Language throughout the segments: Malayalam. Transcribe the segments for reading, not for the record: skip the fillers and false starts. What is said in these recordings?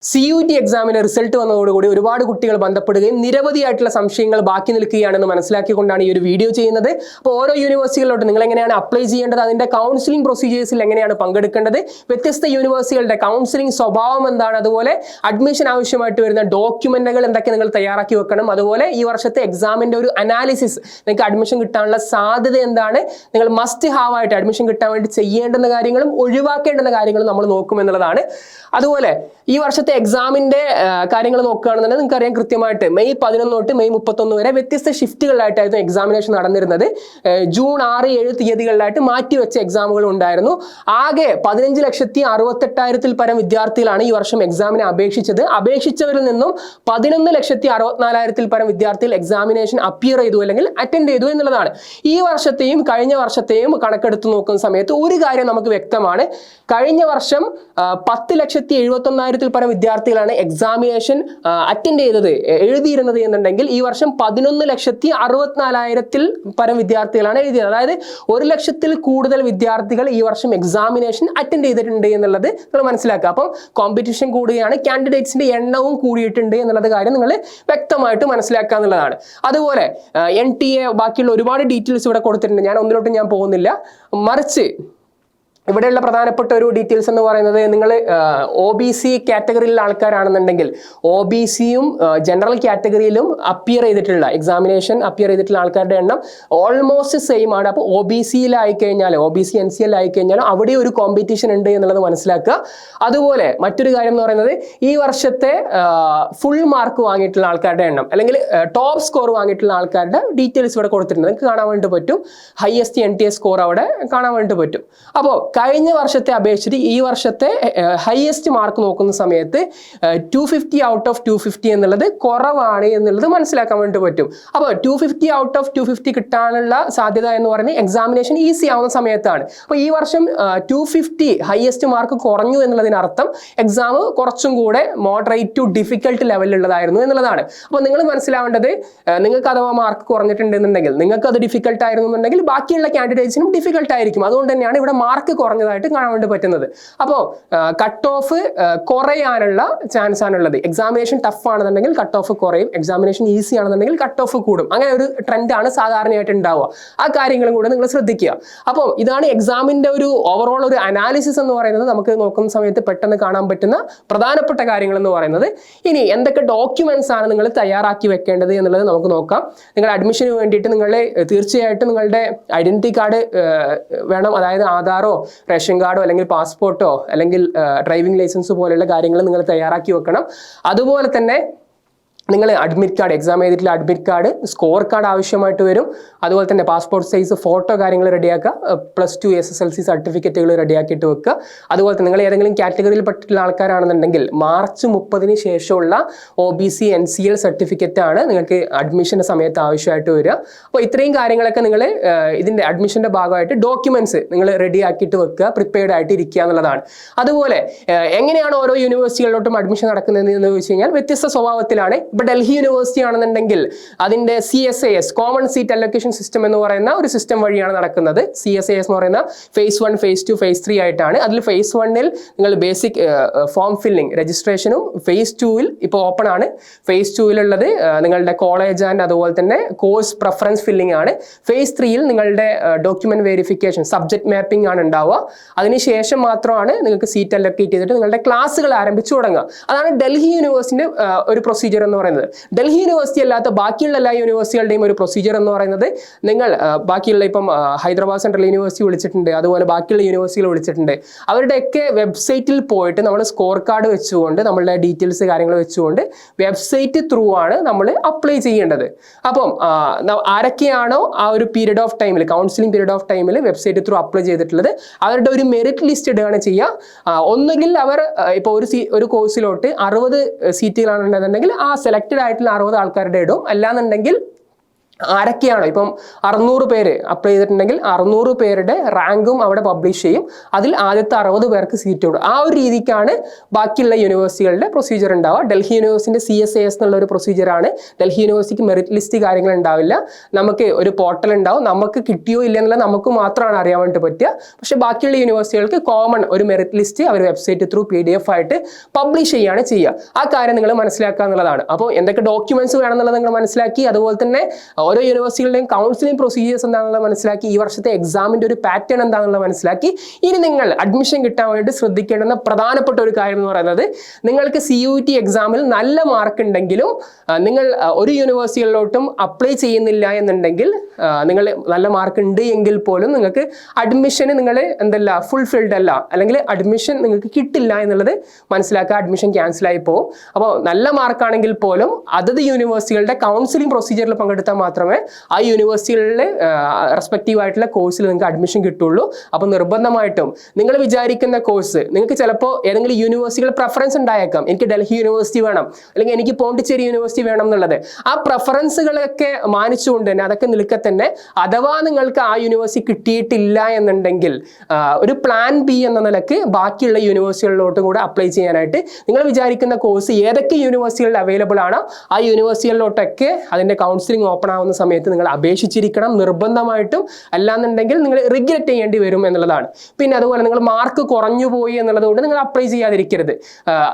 CUET എക്സാമിന് റിസൾട്ട് വന്നതോടുകൂടി ഒരുപാട് കുട്ടികൾ ബന്ധപ്പെടുകയും നിരവധിയായിട്ടുള്ള സംശയങ്ങൾ ബാക്കി നിൽക്കുകയാണെന്ന് മനസ്സിലാക്കിക്കൊണ്ടാണ് ഈ ഒരു വീഡിയോ ചെയ്യുന്നത്. അപ്പോൾ ഓരോ യൂണിവേഴ്സിറ്റികളിലോട്ട് നിങ്ങൾ എങ്ങനെയാണ് അപ്ലൈ ചെയ്യേണ്ടത്, അതിന്റെ കൗൺസിലിംഗ് പ്രൊസീജിയേഴ്സിൽ എങ്ങനെയാണ് പങ്കെടുക്കേണ്ടത്, വ്യത്യസ്ത യൂണിവേഴ്സിറ്റികളുടെ കൗൺസിലിംഗ് സ്വഭാവം എന്താണ്, അതുപോലെ അഡ്മിഷൻ ആവശ്യമായിട്ട് വരുന്ന ഡോക്യുമെന്റുകൾ എന്തൊക്കെ നിങ്ങൾ തയ്യാറാക്കി വെക്കണം, അതുപോലെ ഈ വർഷത്തെ എക്സാമിന്റെ ഒരു അനാലിസിസ്, നിങ്ങൾക്ക് അഡ്മിഷൻ കിട്ടാനുള്ള സാധ്യത എന്താണ്, നിങ്ങൾ മസ്റ്റ് ഹാവ് ആയിട്ട് അഡ്മിഷൻ കിട്ടാൻ വേണ്ടി ചെയ്യേണ്ടുന്ന കാര്യങ്ങളും ഒഴിവാക്കേണ്ടുന്ന കാര്യങ്ങളും നമ്മൾ നോക്കുമെന്നുള്ളതാണ്. അതുപോലെ ഈ വർഷത്തെ എക്സാമിന്റെ കാര്യങ്ങൾ നോക്കുകയാണെന്നുണ്ടെങ്കിൽ നിങ്ങൾക്ക് അറിയാം, കൃത്യമായിട്ട് മെയ് 11 തൊട്ട് മെയ് 31 വരെ വ്യത്യസ്ത ഷിഫ്റ്റുകളിലായിട്ടായിരുന്നു എക്സാമിനേഷൻ നടന്നിരുന്നത്. ജൂൺ 6, 7 തീയതികളിലായിട്ട് മാറ്റിവെച്ച എക്സാമുകൾ ഉണ്ടായിരുന്നു. ആകെ 15,68,000 പരം വിദ്യാർത്ഥികളാണ് ഈ വർഷം എക്സാമിനെ അപേക്ഷിച്ചത്. അപേക്ഷിച്ചവരിൽ നിന്നും 11,64,000 പരം വിദ്യാർത്ഥികൾ എക്സാമിനേഷൻ അപ്പിയർ ചെയ്തു അല്ലെങ്കിൽ അറ്റൻഡ് ചെയ്തു എന്നുള്ളതാണ്. ഈ വർഷത്തെയും കഴിഞ്ഞ വർഷത്തെയും കണക്കെടുത്ത് നോക്കുന്ന സമയത്ത് ഒരു കാര്യം നമുക്ക് വ്യക്തമാണ്. കഴിഞ്ഞ വർഷം 10,71,000 പരം വിദ്യാർത്ഥികളാണ് എക്സാമിനേഷൻ അറ്റൻഡ് ചെയ്തത്, എഴുതിയിരുന്നത് എന്നുണ്ടെങ്കിൽ ഈ വർഷം 11,64,000 പരം വിദ്യാർത്ഥികളാണ് എഴുതിയത്. അതായത് 1,00,000 കൂടുതൽ വിദ്യാർത്ഥികൾ ഈ വർഷം എക്സാമിനേഷൻ അറ്റൻഡ് ചെയ്തിട്ടുണ്ട് എന്നുള്ളത് നിങ്ങൾ മനസ്സിലാക്കുക. അപ്പം കോമ്പറ്റീഷൻ കൂടുകയാണ്, കാൻഡിഡേറ്റ്സിന്റെ എണ്ണവും കൂടിയിട്ടുണ്ട് എന്നുള്ളത് കാര്യം നിങ്ങൾ വ്യക്തമായിട്ട് മനസ്സിലാക്കുക എന്നുള്ളതാണ്. അതുപോലെ NTA ബാക്കിയുള്ള ഒരുപാട് ഡീറ്റെയിൽസ് ഇവിടെ കൊടുത്തിട്ടുണ്ട്. ഞാൻ ഒന്നിലോട്ടും ഞാൻ പോകുന്നില്ല. മറിച്ച് ഇവിടെയുള്ള പ്രധാനപ്പെട്ട ഒരു ഡീറ്റെയിൽസ് എന്ന് പറയുന്നത്, നിങ്ങൾ OBC കാറ്റഗറിയിലുള്ള ആൾക്കാരാണെന്നുണ്ടെങ്കിൽ OBCയും ജനറൽ കാറ്റഗറിയിലും അപ്പിയർ ചെയ്തിട്ടുള്ള എക്സാമിനേഷൻ അപ്പിയർ ചെയ്തിട്ടുള്ള ആൾക്കാരുടെ എണ്ണം ഓൾമോസ്റ്റ് സെയിം ആണ്. അപ്പോൾ OBCയിലായി കഴിഞ്ഞാൽ OBC NCL ആയി കഴിഞ്ഞാൽ അവിടെ ഒരു കോമ്പറ്റീഷൻ ഉണ്ട് എന്നുള്ളത് മനസ്സിലാക്കുക. അതുപോലെ മറ്റൊരു കാര്യം എന്ന് പറയുന്നത്, ഈ വർഷത്തെ ഫുൾ മാർക്ക് വാങ്ങിയിട്ടുള്ള ആൾക്കാരുടെ എണ്ണം അല്ലെങ്കിൽ ടോപ്പ് സ്കോർ വാങ്ങിയിട്ടുള്ള ആൾക്കാരുടെ ഡീറ്റെയിൽസ് ഇവിടെ കൊടുത്തിട്ടുണ്ട്. നിങ്ങൾക്ക് കാണാൻ വേണ്ടി പറ്റും. ഹയസ്റ്റ് NTA സ്കോർ അവിടെ കാണാൻ വേണ്ടി പറ്റും. അപ്പോൾ കഴിഞ്ഞ വർഷത്തെ അപേക്ഷിച്ച് ഈ വർഷത്തെ ഹയസ്റ്റ് മാർക്ക് നോക്കുന്ന സമയത്ത് 250 ഔട്ട് ഓഫ് 250 എന്നുള്ളത് കുറവാണ് എന്നുള്ളത് മനസ്സിലാക്കാൻ വേണ്ടി പറ്റും. അപ്പോൾ 250 ഔട്ട് ഓഫ് 250 കിട്ടാനുള്ള സാധ്യത എന്ന് പറയുന്നത് എക്സാമിനേഷൻ ഈസി ആവുന്ന സമയത്താണ്. അപ്പോൾ ഈ വർഷം 250 ഹയസ്റ്റ് മാർക്ക് കുറഞ്ഞു എന്നുള്ളതിനർത്ഥം എക്സാം കുറച്ചും കൂടെ മോഡറേറ്റ് ടു ഡിഫിക്കൽട്ട് ലെവലിലുള്ളതായിരുന്നു എന്നുള്ളതാണ്. അപ്പോൾ നിങ്ങൾ മനസ്സിലാവേണ്ടത്, നിങ്ങൾക്ക് അഥവാ മാർക്ക് കുറഞ്ഞിട്ടുണ്ടെന്നുണ്ടെങ്കിൽ, നിങ്ങൾക്ക് അത് ഡിഫിക്കൽട്ട് ആയിരുന്നു എന്നുണ്ടെങ്കിൽ ബാക്കിയുള്ള കാൻഡിഡേറ്റ്സിനും ഡിഫിക്കൽട്ട് ആയിരിക്കും. അതുകൊണ്ട് തന്നെയാണ് ഇവിടെ മാർക്ക് കുറഞ്ഞതായിട്ട് കാണാൻ വേണ്ടി പറ്റുന്നത്. അപ്പോൾ കട്ട് ഓഫ് കുറയാനുള്ള ചാൻസ് ആണുള്ളത്. എക്സാമിനേഷൻ ടഫ് ആണെന്നുണ്ടെങ്കിൽ കട്ട് ഓഫ് കുറയും, എക്സാമിനേഷൻ ഈസി ആണെന്നുണ്ടെങ്കിൽ കട്ട് ഓഫ് കൂടും. അങ്ങനെ ഒരു ട്രെൻഡാണ് സാധാരണയായിട്ട് ഉണ്ടാവുക. ആ കാര്യങ്ങളും കൂടെ നിങ്ങൾ ശ്രദ്ധിക്കുക. അപ്പോൾ ഇതാണ് എക്സാമിന്റെ ഒരു ഓവറോൾ ഒരു അനാലിസിസ് എന്ന് പറയുന്നത്. നമുക്ക് നോക്കുന്ന സമയത്ത് പെട്ടെന്ന് കാണാൻ പറ്റുന്ന പ്രധാനപ്പെട്ട കാര്യങ്ങൾ എന്ന് പറയുന്നത്. ഇനി എന്തൊക്കെ ഡോക്യുമെന്റ്സ് ആണ് നിങ്ങൾ തയ്യാറാക്കി വെക്കേണ്ടത് എന്നുള്ളത് നമുക്ക് നോക്കാം. നിങ്ങളുടെ അഡ്മിഷന് വേണ്ടിയിട്ട് നിങ്ങൾ തീർച്ചയായിട്ടും നിങ്ങളുടെ ഐഡന്റിറ്റി കാർഡ് വേണം. അതായത് ആധാറോ റേഷൻ കാർഡോ അല്ലെങ്കിൽ പാസ്പോർട്ടോ അല്ലെങ്കിൽ ഡ്രൈവിംഗ് ലൈസൻസ് പോലെയുള്ള കാര്യങ്ങൾ നിങ്ങൾ തയ്യാറാക്കി വെക്കണം. അതുപോലെ തന്നെ നിങ്ങൾ അഡ്മിറ്റ് കാർഡ്, എക്സാം എഴുതിയിട്ടുള്ള അഡ്മിറ്റ് കാർഡ്, സ്കോർ കാർഡ് ആവശ്യമായിട്ട് വരും. അതുപോലെ തന്നെ പാസ്പോർട്ട് സൈസ് ഫോട്ടോ കാര്യങ്ങൾ റെഡിയാക്കുക. +2 SSLC സർട്ടിഫിക്കറ്റുകൾ റെഡിയാക്കിയിട്ട് വെക്കുക. അതുപോലെ തന്നെ നിങ്ങൾ ഏതെങ്കിലും കാറ്റഗറിയിൽ പെട്ടിട്ടുള്ള ആൾക്കാരാണെന്നുണ്ടെങ്കിൽ മാർച്ച് 30 ശേഷമുള്ള OBC NCL സർട്ടിഫിക്കറ്റ് ആണ് നിങ്ങൾക്ക് അഡ്മിഷൻ്റെ സമയത്ത് ആവശ്യമായിട്ട് വരിക. അപ്പോൾ ഇത്രയും കാര്യങ്ങളൊക്കെ നിങ്ങൾ ഇതിൻ്റെ അഡ്മിഷൻ്റെ ഭാഗമായിട്ട് ഡോക്യുമെന്റ്സ് നിങ്ങൾ റെഡിയാക്കിയിട്ട് വെക്കുക, പ്രിപ്പയർഡ് ആയിട്ട് ഇരിക്കുക എന്നുള്ളതാണ്. അതുപോലെ എങ്ങനെയാണ് ഓരോ യൂണിവേഴ്സിറ്റികളിലോട്ടും അഡ്മിഷൻ നടക്കുന്നത് എന്ന് ചോദിച്ചു കഴിഞ്ഞാൽ വ്യത്യസ്ത സ്വഭാവത്തിലാണ്. ഇപ്പോൾ ഡൽഹി യൂണിവേഴ്സിറ്റി ആണെന്നുണ്ടെങ്കിൽ അതിന്റെ CSAS common seat allocation system എന്ന് പറയുന്ന ഒരു സിസ്റ്റം വഴിയാണ് നടക്കുന്നത്. CSAS എന്ന് പറയുന്ന phase 1, phase 2, phase 3 ആയിട്ടാണ്. അതിൽ phase 1-ൽ നിങ്ങൾ ബേസിക് ഫോം ഫില്ലിംഗ് രജിസ്ട്രേഷനും phase 2-ൽ ഇപ്പോൾ ഓപ്പൺ ആണ്. phase 2-ലുള്ളത് നിങ്ങളുടെ കോളേജ് ആൻഡ് അതുപോലെ തന്നെ കോഴ്സ് പ്രിഫറൻസ് ഫില്ലിംഗ് ആണ്. phase 3-ൽ നിങ്ങളുടെ ഡോക്യുമെന്റ് വെരിഫിക്കേഷൻ, സബ്ജക്ട് മാപ്പിംഗ് ആണ് ഉണ്ടാവുക. അതിനുശേഷം മാത്രമാണ് നിങ്ങൾക്ക് സീറ്റ് അലൊക്കേറ്റ് ചെയ്തിട്ട് നിങ്ങളുടെ ക്ലാസ്സുകൾ ആരംഭിച്ചു തുടങ്ങുക. അതാണ് ഡൽഹി യൂണിവേഴ്സിറ്റിന്റെ ഒരു പ്രൊസീജിയർ എന്ന് പറയുന്നത്. ഡൽഹി യൂണിവേഴ്സിറ്റി അല്ലാത്ത ബാക്കിയുള്ള എല്ലാ യൂണിവേഴ്സിറ്റികളുടെയും ഒരു പ്രൊസീജിയർ എന്ന് പറയുന്നത്, നിങ്ങൾ ബാക്കിയുള്ള ഇപ്പം ഹൈദരാബാദ് സെൻട്രൽ യൂണിവേഴ്സിറ്റി വിളിച്ചിട്ടുണ്ട്, അതുപോലെ ബാക്കിയുള്ള യൂണിവേഴ്സിറ്റികൾ വിളിച്ചിട്ടുണ്ട്. അവരുടെയൊക്കെ വെബ്സൈറ്റിൽ പോയിട്ട് നമ്മൾ സ്കോർ കാർഡ് വെച്ചുകൊണ്ട് നമ്മളുടെ ഡീറ്റെയിൽസ് കാര്യങ്ങൾ വെച്ചുകൊണ്ട് വെബ്സൈറ്റ് ത്രൂ ആണ് നമ്മൾ അപ്ലൈ ചെയ്യേണ്ടത്. അപ്പം ആരൊക്കെയാണോ ആ ഒരു പീരീഡ് ഓഫ് ടൈമിൽ, കൗൺസിലിംഗ് പീരീഡ് ഓഫ് ടൈമിൽ വെബ്സൈറ്റ് ത്രൂ അപ്ലൈ ചെയ്തിട്ടുള്ളത് അവരുടെ ഒരു മെറിറ്റ് ലിസ്റ്റ് ഇടുകയാണ് ചെയ്യുക. ഒന്നുകിൽ അവർ ഇപ്പോൾ ഒരു കോഴ്സിലോട്ട് 60 സീറ്റുകളാണെന്നുണ്ടെങ്കിൽ ആ സെലക്റ്റഡ് ആയിട്ടുള്ള 60 ആൾക്കാരുടെ ഇടും. അല്ലാന്നുണ്ടെങ്കിൽ ആരൊക്കെയാണോ ഇപ്പം 600 പേര് അപ്ലൈ ചെയ്തിട്ടുണ്ടെങ്കിൽ 600 പേരുടെ റാങ്കും അവിടെ പബ്ലിഷ് ചെയ്യും. അതിൽ ആദ്യത്തെ 60 പേർക്ക് സീറ്റ് കൊടുക്കും. ആ ഒരു രീതിക്കാണ് ബാക്കിയുള്ള യൂണിവേഴ്സിറ്റികളുടെ പ്രൊസീജിയർ ഉണ്ടാവുക. ഡൽഹി യൂണിവേഴ്സിറ്റിന്റെ CSAS എന്നുള്ള ഒരു പ്രൊസീജിയറാണ്. ഡൽഹി യൂണിവേഴ്സിറ്റിക്ക് മെറിറ്റ് ലിസ്റ്റ് കാര്യങ്ങൾ ഉണ്ടാവില്ല. നമുക്ക് ഒരു പോർട്ടൽ ഉണ്ടാവും. നമുക്ക് കിട്ടിയോ ഇല്ല എന്നുള്ളത് നമുക്ക് മാത്രമാണ് അറിയാൻ വേണ്ടി പറ്റുക. പക്ഷെ ബാക്കിയുള്ള യൂണിവേഴ്സിറ്റികൾക്ക് കോമൺ ഒരു merit list our website through PDF ആയിട്ട് പബ്ലിഷ് ചെയ്യുകയാണ് ചെയ്യുക. ആ കാര്യം നിങ്ങൾ മനസ്സിലാക്കുക എന്നുള്ളതാണ്. അപ്പോൾ എന്തൊക്കെ ഡോക്യുമെന്റ്സ് വേണമെന്നുള്ളത് നിങ്ങൾ മനസ്സിലാക്കി. അതുപോലെ തന്നെ ഓരോ യൂണിവേഴ്സിറ്റികളുടെയും കൗൺസിലിംഗ് പ്രൊസീജിയേഴ്സ് എന്താണെന്നുള്ളത് മനസ്സിലാക്കി. ഈ വർഷത്തെ എക്സാമിന്റെ ഒരു പാറ്റേൺ എന്താണെന്നുള്ളത് മനസ്സിലാക്കി. ഇനി നിങ്ങൾ അഡ്മിഷൻ കിട്ടാൻ വേണ്ടി ശ്രദ്ധിക്കേണ്ടുന്ന പ്രധാനപ്പെട്ട ഒരു കാര്യം എന്ന് പറയുന്നത്, നിങ്ങൾക്ക് CUET എക്സാമിൽ നല്ല മാർക്ക് ഉണ്ടെങ്കിലും നിങ്ങൾ ഒരു യൂണിവേഴ്സിറ്റികളിലോട്ടും അപ്ലൈ ചെയ്യുന്നില്ല എന്നുണ്ടെങ്കിൽ, നിങ്ങൾ നല്ല മാർക്ക് ഉണ്ട് എങ്കിൽ പോലും നിങ്ങൾക്ക് അഡ്മിഷന് നിങ്ങൾ എന്തല്ല ഫുൾഫിൽഡ് അല്ല, അല്ലെങ്കിൽ അഡ്മിഷൻ നിങ്ങൾക്ക് കിട്ടില്ല എന്നുള്ളത് മനസ്സിലാക്കുക. അഡ്മിഷൻ ക്യാൻസൽ ആയി പോകും. അപ്പോൾ നല്ല മാർക്കാണെങ്കിൽ പോലും അതത് യൂണിവേഴ്സിറ്റികളുടെ കൗൺസിലിംഗ് പ്രൊസീജിയറിൽ പങ്കെടുത്താൽ മാത്രമേ ആ യൂണിവേഴ്സിറ്റികളിലെ റെസ്പെക്റ്റീവ് ആയിട്ടുള്ള കോഴ്സിൽ നിങ്ങൾക്ക് അഡ്മിഷൻ കിട്ടുള്ളൂ. അപ്പോൾ നിർബന്ധമായിട്ടും നിങ്ങൾ വിചാരിക്കുന്ന കോഴ്സ്, നിങ്ങൾക്ക് ചിലപ്പോൾ ഏതെങ്കിലും യൂണിവേഴ്സിറ്റികൾ പ്രിഫറൻസ് ഉണ്ടായേക്കാം. എനിക്ക് ഡൽഹി യൂണിവേഴ്സിറ്റി വേണം, അല്ലെങ്കിൽ എനിക്ക് പോണ്ടിച്ചേരി യൂണിവേഴ്സിറ്റി വേണം എന്നുള്ളത്. ആ പ്രിഫറൻസുകളൊക്കെ മാനിച്ചുകൊണ്ട് തന്നെ, അതൊക്കെ നിൽക്കെ തന്നെ, അഥവാ നിങ്ങൾക്ക് ആ യൂണിവേഴ്സിറ്റി കിട്ടിയിട്ടില്ല എന്നുണ്ടെങ്കിൽ ഒരു പ്ലാൻ B എന്ന നിലക്ക് ബാക്കിയുള്ള യൂണിവേഴ്സിറ്റികളിലോട്ടും കൂടെ അപ്ലൈ ചെയ്യാനായിട്ട് നിങ്ങൾ വിചാരിക്കുന്ന കോഴ്സ് ഏതൊക്കെ യൂണിവേഴ്സിറ്റികളിൽ അവൈലബിൾ ആണോ ആ യൂണിവേഴ്സിറ്റികളിലോട്ടൊക്കെ അതിൻ്റെ കൗൺസിലിംഗ് ഓപ്പൺ ആവുന്ന സമയത്ത് നിങ്ങൾ അപേക്ഷിച്ചിരിക്കണം നിർബന്ധമായിട്ടും. അല്ലാന്നുണ്ടെങ്കിൽ നിങ്ങൾ റിഗ്രറ്റ് ചെയ്യേണ്ടി വരും എന്നുള്ളതാണ്. പിന്നെ അതുപോലെ നിങ്ങൾ മാർക്ക് കുറഞ്ഞു പോയി എന്നുള്ളത് കൊണ്ട് നിങ്ങൾ അപ്ലൈ ചെയ്യാതിരിക്കരുത്.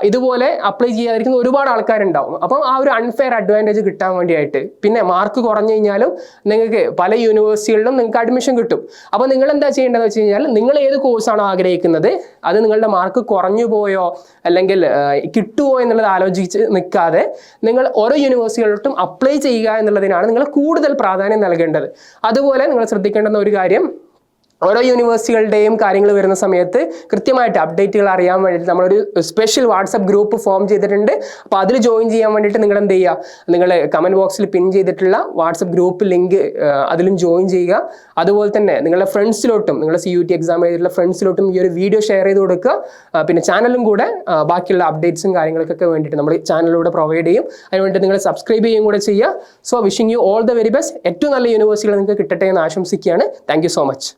ഇതുപോലെ അപ്ലൈ ചെയ്യാതിരിക്കുന്ന ഒരുപാട് ആൾക്കാരുണ്ടാവും. അപ്പം ആ ഒരു അൺഫെയർ അഡ്വാൻറ്റേജ് കിട്ടാൻ വേണ്ടിയായിട്ട്, പിന്നെ മാർക്ക് കുറഞ്ഞു കഴിഞ്ഞാലും നിങ്ങൾക്ക് പല യൂണിവേഴ്സിറ്റികളിലും നിങ്ങൾക്ക് അഡ്മിഷൻ കിട്ടും. അപ്പോൾ നിങ്ങൾ എന്താ ചെയ്യേണ്ടതെന്ന് വെച്ച് കഴിഞ്ഞാൽ, നിങ്ങൾ ഏത് കോഴ്സാണോ ആഗ്രഹിക്കുന്നത് അത് നിങ്ങളുടെ മാർക്ക് കുറഞ്ഞു പോയോ അല്ലെങ്കിൽ കിട്ടുമോ എന്നുള്ളത് ആലോചിച്ച് നിൽക്കാതെ നിങ്ങൾ ഓരോ യൂണിവേഴ്സിറ്റികളിലോട്ടും അപ്ലൈ ചെയ്യുക എന്നുള്ളതിനാണ് നിങ്ങൾ കൂടുതൽ പ്രാധാന്യം നൽകേണ്ടത്. അതുപോലെ നിങ്ങൾ ശ്രദ്ധിക്കേണ്ടുന്ന ഒരു കാര്യം, ഓരോ യൂണിവേഴ്സിറ്റികളുടെയും കാര്യങ്ങൾ വരുന്ന സമയത്ത് കൃത്യമായിട്ട് അപ്ഡേറ്റുകൾ അറിയാൻ വേണ്ടിയിട്ട് നമ്മളൊരു സ്പെഷ്യൽ വാട്സപ്പ് ഗ്രൂപ്പ് ഫോം ചെയ്തിട്ടുണ്ട്. അപ്പോൾ അതിൽ ജോയിൻ ചെയ്യാൻ വേണ്ടിയിട്ട് നിങ്ങൾ എന്ത് ചെയ്യുക, നിങ്ങൾ കമൻറ്റ് ബോക്സിൽ പിൻ ചെയ്തിട്ടുള്ള വാട്സപ്പ് ഗ്രൂപ്പ് ലിങ്ക് അതിലും ജോയിൻ ചെയ്യുക. അതുപോലെ തന്നെ നിങ്ങളുടെ ഫ്രണ്ട്സിലോട്ടും, നിങ്ങളുടെ CUET എക്സാം ചെയ്തിട്ടുള്ള ഫ്രണ്ട്സിലോട്ടും ഈ ഒരു വീഡിയോ ഷെയർ ചെയ്ത് കൊടുക്കുക. പിന്നെ ചാനലും കൂടെ ബാക്കിയുള്ള അപ്ഡേറ്റ്സും കാര്യങ്ങൾക്കൊക്കെ വേണ്ടിയിട്ട് നമ്മൾ ചാനലിലൂടെ പ്രൊവൈഡ് ചെയ്യും. അതിനുവേണ്ടി നിങ്ങൾ സബ്സ്ക്രൈബ് ചെയ്യുകയും കൂടെ ചെയ്യുക. So wishing you all the very best. ഏറ്റവും നല്ല യൂണിവേഴ്സിറ്റികൾ നിങ്ങൾക്ക് കിട്ടട്ടെ എന്ന് ആശംസിക്കുകയാണ്. Thank you so much.